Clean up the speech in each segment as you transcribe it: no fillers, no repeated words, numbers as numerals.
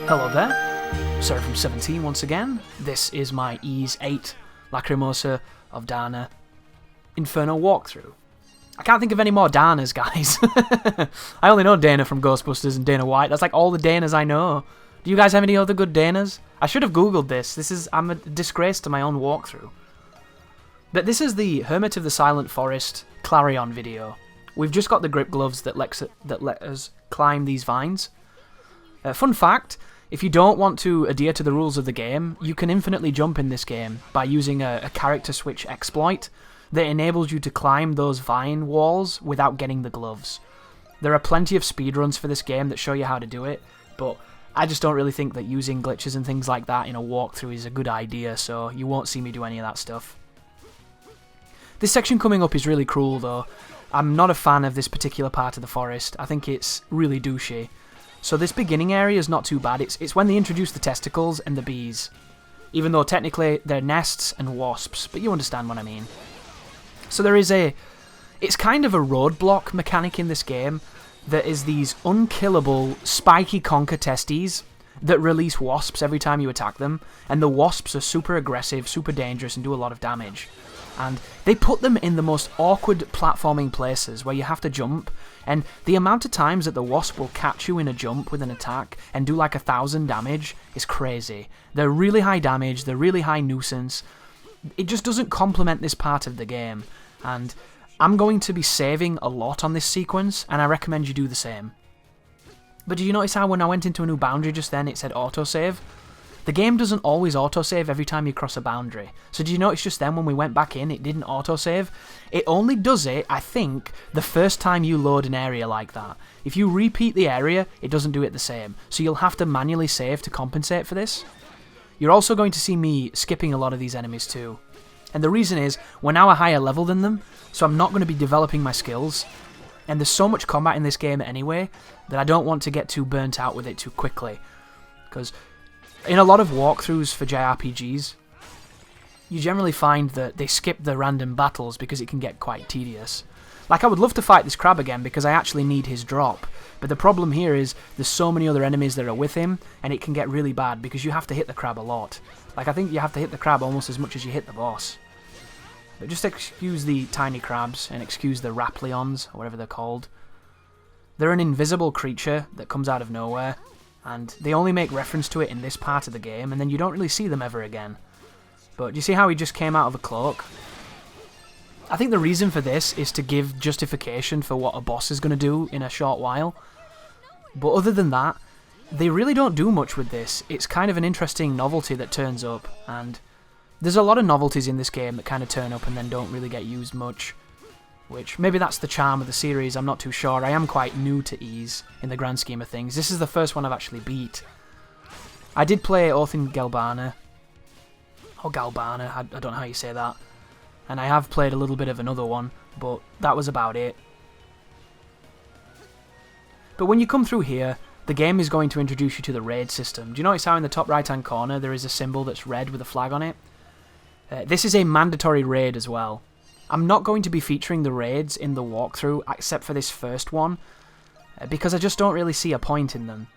Hello there, Sarah from 17 once again. This is my Ys VIII Lacrimosa of Dana Inferno walkthrough. I can't think of any more Danas, guys. I only know Dana from Ghostbusters and Dana White. That's like all the Danas I know. Do you guys have any other good Danas? I should have googled this. I'm a disgrace to my own walkthrough. But this is the Hermit of the Silent Forest Clarion video. We've just got the grip gloves that let us climb these vines. Fun fact, if you don't want to adhere to the rules of the game, you can infinitely jump in this game by using a character switch exploit that enables you to climb those vine walls without getting the gloves. There are plenty of speedruns for this game that show you how to do it, but I just don't really think that using glitches and things like that in a walkthrough is a good idea, so you won't see me do any of that stuff. This section coming up is really cruel though. I'm not a fan of this particular part of the forest. I think it's really douchey. So this beginning area is not too bad. It's when they introduce the testicles and the bees. Even though technically they're nests and wasps, but you understand what I mean. So there is it's kind of a roadblock mechanic in this game that is these unkillable spiky conker testes that release wasps every time you attack them, and the wasps are super aggressive, super dangerous, and do a lot of damage. And they put them in the most awkward platforming places where you have to jump, and the amount of times that the wasp will catch you in a jump with an attack and do like 1,000 damage is crazy. They're really high damage, they're really high nuisance. It just doesn't complement this part of the game, and I'm going to be saving a lot on this sequence, and I recommend you do the same. But did you notice how when I went into a new boundary just then it said autosave? The game doesn't always autosave every time you cross a boundary. So did you notice just then when we went back in, it didn't autosave? It only does it, I think, the first time you load an area like that. If you repeat the area, it doesn't do it the same. So you'll have to manually save to compensate for this. You're also going to see me skipping a lot of these enemies too. And the reason is, we're now a higher level than them, so I'm not going to be developing my skills. And there's so much combat in this game anyway, that I don't want to get too burnt out with it too quickly. Because in a lot of walkthroughs for JRPGs, you generally find that they skip the random battles because it can get quite tedious. Like, I would love to fight this crab again because I actually need his drop, but the problem here is there's so many other enemies that are with him, and it can get really bad because you have to hit the crab a lot. Like, I think you have to hit the crab almost as much as you hit the boss. But just excuse the tiny crabs, and excuse the Rapleons, or whatever they're called. They're an invisible creature that comes out of nowhere, and they only make reference to it in this part of the game, and then you don't really see them ever again. But do you see how he just came out of a cloak? I think the reason for this is to give justification for what a boss is going to do in a short while. But other than that, they really don't do much with this. It's kind of an interesting novelty that turns up, and there's a lot of novelties in this game that kind of turn up and then don't really get used much. Which, maybe that's the charm of the series, I'm not too sure. I am quite new to Ys, in the grand scheme of things. This is the first one I've actually beat. I did play Oath in Galbana. Or Galbana, I don't know how you say that. And I have played a little bit of another one, but that was about it. But when you come through here, the game is going to introduce you to the raid system. Do you notice how in the top right hand corner there is a symbol that's red with a flag on it? This is a mandatory raid as well. I'm not going to be featuring the raids in the walkthrough except for this first one, because I just don't really see a point in them.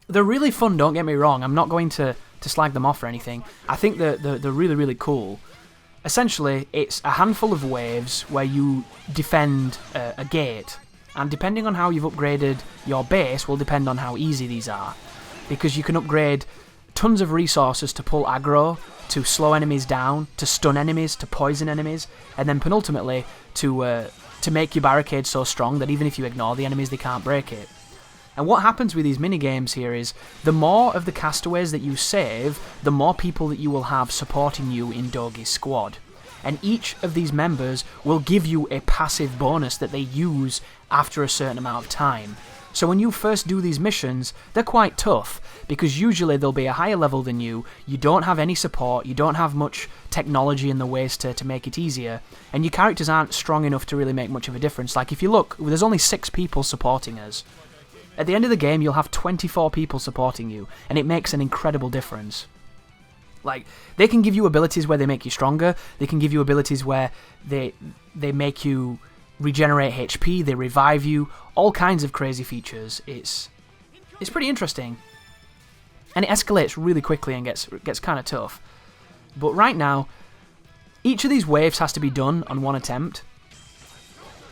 They're really fun, don't get me wrong, I'm not going to slag them off or anything. I think they're really, really cool. Essentially, it's a handful of waves where you defend a gate, and depending on how you've upgraded your base will depend on how easy these are, because you can upgrade tons of resources to pull aggro, to slow enemies down, to stun enemies, to poison enemies, and then penultimately to make your barricade so strong that even if you ignore the enemies, they can't break it. And what happens with these minigames here is, the more of the castaways that you save, the more people that you will have supporting you in Dogi's squad. And each of these members will give you a passive bonus that they use after a certain amount of time. So when you first do these missions, they're quite tough, because usually they'll be a higher level than you don't have any support, you don't have much technology in the ways to make it easier, and your characters aren't strong enough to really make much of a difference. Like, if you look, there's only 6 people supporting us. At the end of the game, you'll have 24 people supporting you, and it makes an incredible difference. Like, they can give you abilities where they make you stronger, they can give you abilities where they make you regenerate HP, they revive you, all kinds of crazy features. It's pretty interesting. And it escalates really quickly and gets kind of tough. But right now, each of these waves has to be done on one attempt.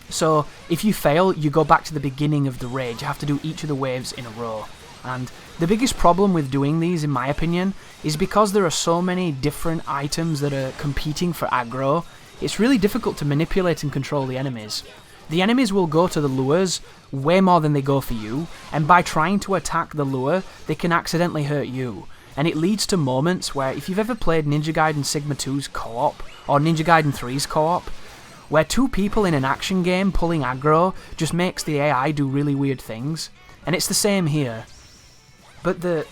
So if you fail, you go back to the beginning of the raid. You have to do each of the waves in a row. And the biggest problem with doing these, in my opinion, is because there are so many different items that are competing for aggro, it's really difficult to manipulate and control the enemies. The enemies will go to the lures way more than they go for you, and by trying to attack the lure, they can accidentally hurt you. And it leads to moments where, if you've ever played Ninja Gaiden Sigma 2's co-op, or Ninja Gaiden 3's co-op, where two people in an action game pulling aggro just makes the AI do really weird things. And it's the same here. But the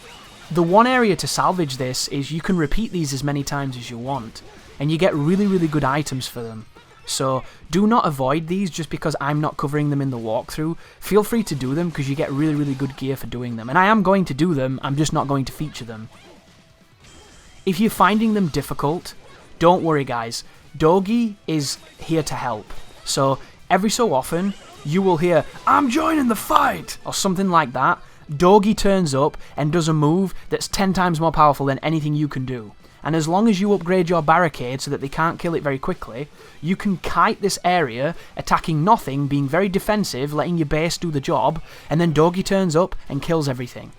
one area to salvage this is you can repeat these as many times as you want, and you get really, really good items for them. So do not avoid these just because I'm not covering them in the walkthrough. Feel free to do them because you get really, really good gear for doing them. And I am going to do them, I'm just not going to feature them. If you're finding them difficult, don't worry guys. Dogi is here to help. So every so often, you will hear, "I'm joining the fight!" or something like that. Dogi turns up and does a move that's 10 times more powerful than anything you can do. And as long as you upgrade your barricade so that they can't kill it very quickly, you can kite this area, attacking nothing, being very defensive, letting your base do the job, and then Dogi turns up and kills everything.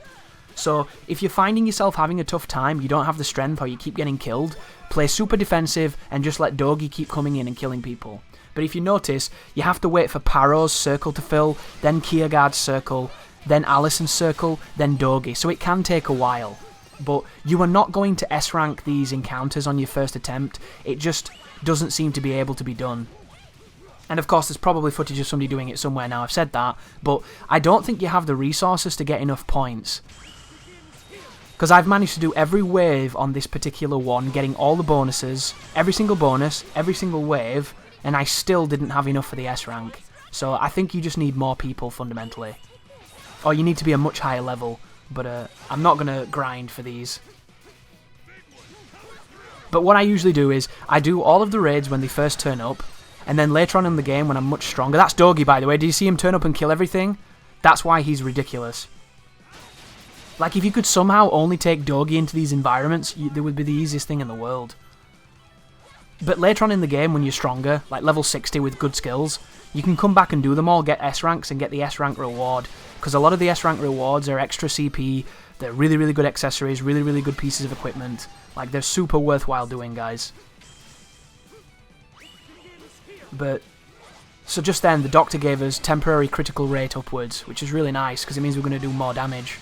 So if you're finding yourself having a tough time, you don't have the strength or you keep getting killed, play super defensive and just let Dogi keep coming in and killing people. But if you notice, you have to wait for Paro's circle to fill, then Kiergaard's circle, then Alison's circle, then Dogi, so it can take a while. But you are not going to S-rank these encounters on your first attempt, it just doesn't seem to be able to be done. And of course there's probably footage of somebody doing it somewhere now, I've said that, but I don't think you have the resources to get enough points. Because I've managed to do every wave on this particular one, getting all the bonuses, every single bonus, every single wave, and I still didn't have enough for the S-rank. So I think you just need more people fundamentally. Or you need to be a much higher level. But I'm not going to grind for these. But what I usually do is, I do all of the raids when they first turn up, and then later on in the game when I'm much stronger. That's Dogi, by the way. Do you see him turn up and kill everything? That's why he's ridiculous. Like, if you could somehow only take Dogi into these environments, they would be the easiest thing in the world. But later on in the game, when you're stronger, like level 60 with good skills, you can come back and do them all, get S-ranks and get the S-rank reward. Because a lot of the S-rank rewards are extra CP, they're really, really good accessories, really, really good pieces of equipment. Like, they're super worthwhile doing, guys. But, so just then, the doctor gave us temporary critical rate upwards, which is really nice, because it means we're going to do more damage.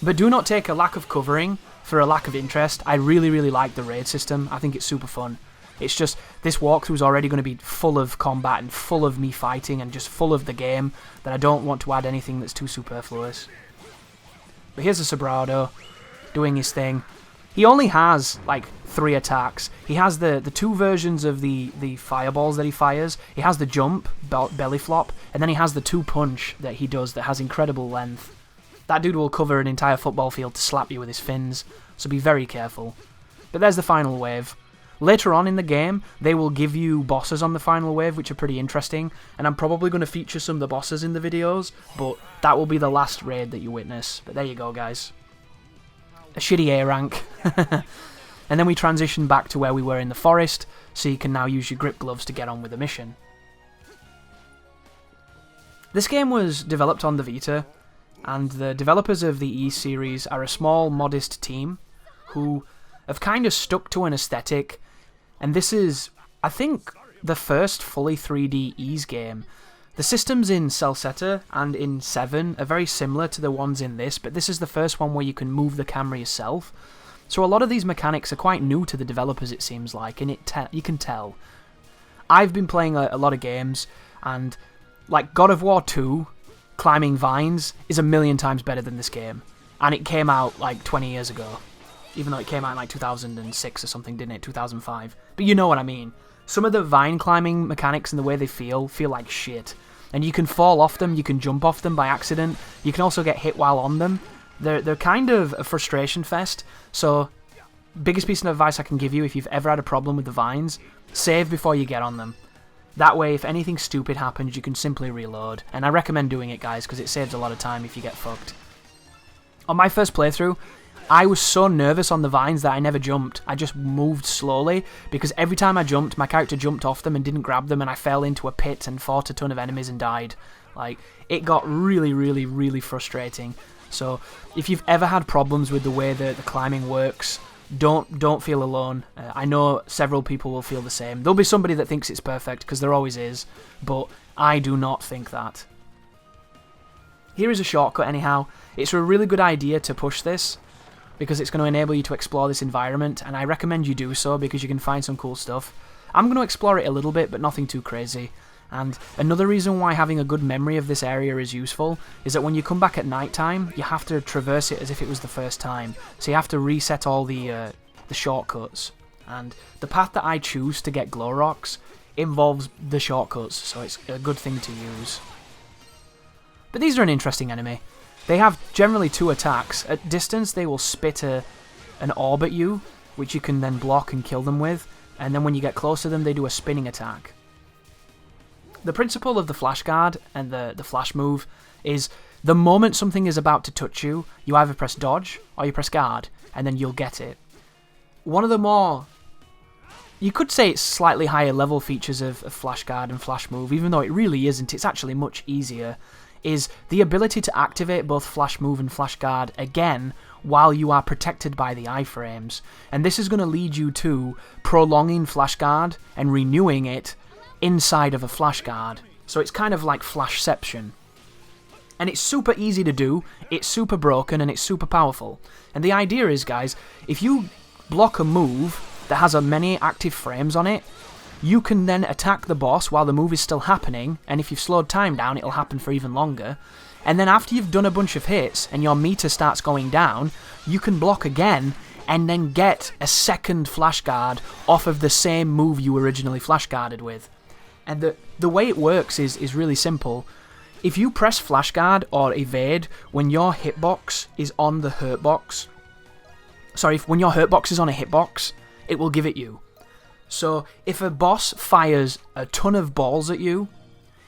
But do not take a lack of covering for a lack of interest. I really, really like the raid system. I think it's super fun. It's just, this walkthrough is already going to be full of combat and full of me fighting and just full of the game, that I don't want to add anything that's too superfluous. But here's a Sobrado, doing his thing. He only has, like, 3 attacks. He has the 2 versions of the fireballs that he fires. He has the jump, belly flop, and then he has the 2 punch that he does that has incredible length. That dude will cover an entire football field to slap you with his fins, so be very careful. But there's the final wave. Later on in the game, they will give you bosses on the final wave, which are pretty interesting, and I'm probably going to feature some of the bosses in the videos, but that will be the last raid that you witness. But there you go, guys. A shitty A rank. And then we transition back to where we were in the forest, so you can now use your grip gloves to get on with the mission. This game was developed on the Vita, and the developers of the Ys series are a small, modest team who have kind of stuck to an aesthetic. And this is, I think, the first fully 3D Ys game. The systems in Celceta and in 7 are very similar to the ones in this, but this is the first one where you can move the camera yourself. So a lot of these mechanics are quite new to the developers, it seems like, and you can tell. I've been playing a lot of games, and like God of War 2, climbing vines is a million times better than this game. And it came out like 20 years ago. Even though it came out in like 2006 or something, didn't it? 2005. But you know what I mean. Some of the vine climbing mechanics and the way they feel like shit. And you can fall off them, you can jump off them by accident. You can also get hit while on them. They're kind of a frustration fest. So, biggest piece of advice I can give you if you've ever had a problem with the vines, save before you get on them. That way, if anything stupid happens, you can simply reload. And I recommend doing it, guys, because it saves a lot of time if you get fucked. On my first playthrough, I was so nervous on the vines that I never jumped. I just moved slowly, because every time I jumped, my character jumped off them and didn't grab them, and I fell into a pit and fought a ton of enemies and died. Like, it got really, really, really frustrating. So, if you've ever had problems with the way that the climbing works, don't feel alone. I know several people will feel the same. There'll be somebody that thinks it's perfect, because there always is, but I do not think that. Here is a shortcut anyhow. It's a really good idea to push this, because it's going to enable you to explore this environment, and I recommend you do so because you can find some cool stuff. I'm going to explore it a little bit, but nothing too crazy. And another reason why having a good memory of this area is useful is that when you come back at night time, you have to traverse it as if it was the first time. So you have to reset all the shortcuts. And the path that I choose to get glow rocks involves the shortcuts, so it's a good thing to use. But these are an interesting enemy. They have generally 2 attacks. At distance, they will spit an orb at you, which you can then block and kill them with. And then when you get close to them, they do a spinning attack. The principle of the flash guard and the flash move is the moment something is about to touch you, you either press dodge or you press guard, and then you'll get it. One of the more, you could say it's slightly higher level features of flash guard and flash move, even though it really isn't, it's actually much easier, is the ability to activate both flash move and flash guard again while you are protected by the iframes. And this is going to lead you to prolonging flash guard and renewing it inside of a flash guard. So it's kind of like flashception. And it's super easy to do, it's super broken, and it's super powerful. And the idea is, guys, if you block a move that has many active frames on it, you can then attack the boss while the move is still happening, and if you've slowed time down, it'll happen for even longer. And then after you've done a bunch of hits, and your meter starts going down, you can block again, and then get a second flash guard off of the same move you originally flash guarded with. And the way it works is really simple. If you press flash guard or evade when your hitbox is on the hurt box, when your hurt box is on a hitbox, it will give it you. So if a boss fires a ton of balls at you,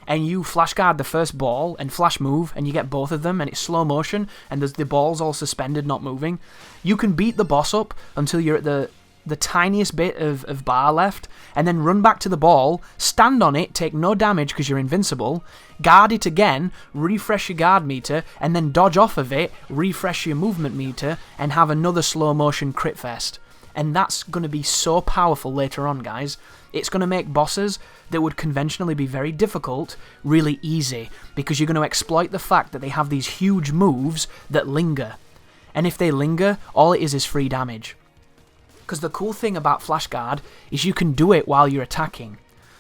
and you flash guard the first ball and flash move, and you get both of them, and it's slow motion, and there's the balls all suspended, not moving, you can beat the boss up until you're at the tiniest bit of bar left, and then run back to the ball, stand on it, take no damage because you're invincible, guard it again, refresh your guard meter, and then dodge off of it, refresh your movement meter, and have another slow motion crit fest. And that's going to be so powerful later on, guys. It's going to make bosses that would conventionally be very difficult really easy, because you're going to exploit the fact that they have these huge moves that linger. And if they linger, all it is free damage. Because the cool thing about flash guard is you can do it while you're attacking.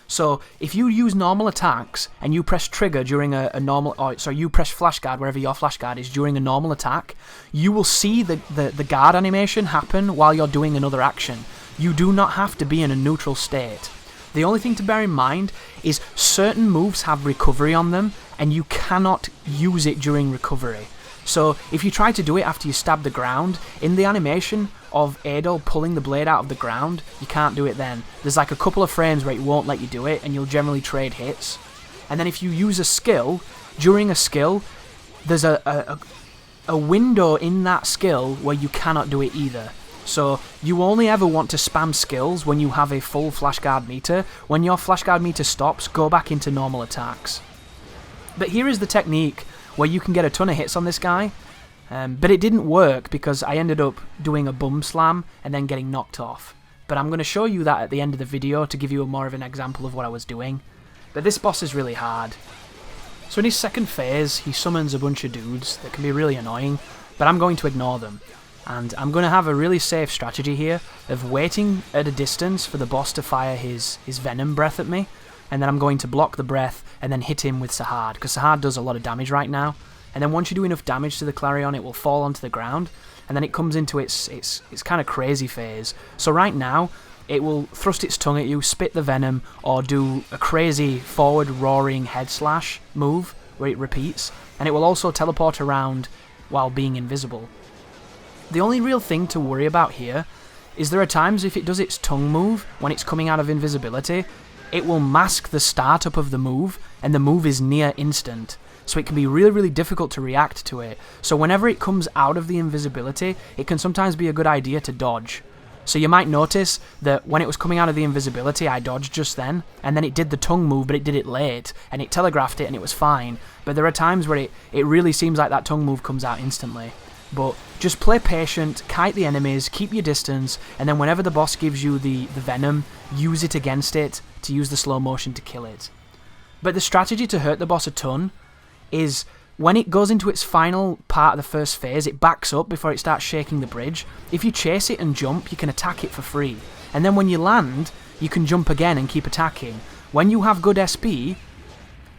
So if you use normal attacks and you press trigger during you press flash guard wherever your flash guard is during a normal attack, you will see the guard animation happen while you're doing another action. You do not have to be in a neutral state. The only thing to bear in mind is certain moves have recovery on them, and you cannot use it during recovery. So if you try to do it after you stab the ground, in the animation of Adol pulling the blade out of the ground, you can't do it then. There's like a couple of frames where it won't let you do it, and you'll generally trade hits. And then if you use a skill, during a skill, there's a window in that skill where you cannot do it either. So you only ever want to spam skills when you have a full flash guard meter. When your flash guard meter stops, go back into normal attacks. But here is the technique where you can get a ton of hits on this guy, but it didn't work because I ended up doing a bum slam and then getting knocked off. But I'm going to show you that at the end of the video to give you more of an example of what I was doing. But this boss is really hard. So in his second phase, he summons a bunch of dudes that can be really annoying, but I'm going to ignore them. And I'm going to have a really safe strategy here of waiting at a distance for the boss to fire his venom breath at me, and then I'm going to block the breath and then hit him with Sahad, because Sahad does a lot of damage right now. And then once you do enough damage to the Clarion, it will fall onto the ground, and then it comes into its kind of crazy phase. So right now, it will thrust its tongue at you, spit the venom, or do a crazy forward roaring head slash move where it repeats, and it will also teleport around while being invisible. The only real thing to worry about here is there are times if it does its tongue move when it's coming out of invisibility, it will mask the startup of the move, and the move is near instant. so it can be really, really difficult to react to it. So whenever it comes out of the invisibility, it can sometimes be a good idea to dodge. So you might notice that when it was coming out of the invisibility, I dodged just then, and then it did the tongue move, but it did it late, and it telegraphed it, and it was fine. But there are times where it really seems like that tongue move comes out instantly. But just play patient, kite the enemies, keep your distance, and then whenever the boss gives you the venom, use it against it to use the slow motion to kill it. But the strategy to hurt the boss a ton is when it goes into its final part of the first phase, it backs up before it starts shaking the bridge. If you chase it and jump, you can attack it for free. And then when you land, you can jump again and keep attacking. When you have good SP,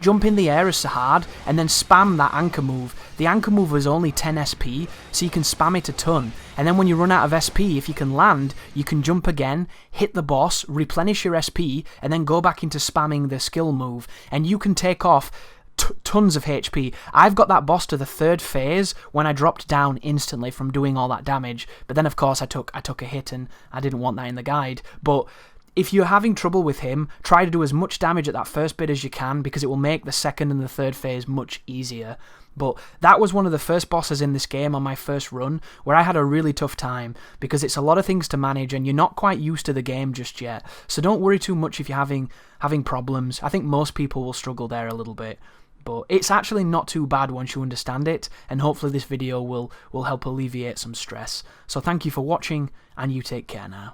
jump in the air as hard and then spam that anchor move. The anchor move is only 10 SP, so you can spam it a ton. And then when you run out of SP, if you can land, you can jump again, hit the boss, replenish your SP, and then go back into spamming the skill move. And you can take off tons of HP. I've got that boss to the 3rd phase when I dropped down instantly from doing all that damage. But then of course I took a hit and I didn't want that in the guide. But if you're having trouble with him, try to do as much damage at that first bit as you can, because it will make the 2nd and the 3rd phase much easier. But that was one of the first bosses in this game on my first run where I had a really tough time, because it's a lot of things to manage and you're not quite used to the game just yet. So don't worry too much if you're having problems. I think most people will struggle there a little bit. But it's actually not too bad once you understand it, and hopefully this video will help alleviate some stress. So thank you for watching, and you take care now.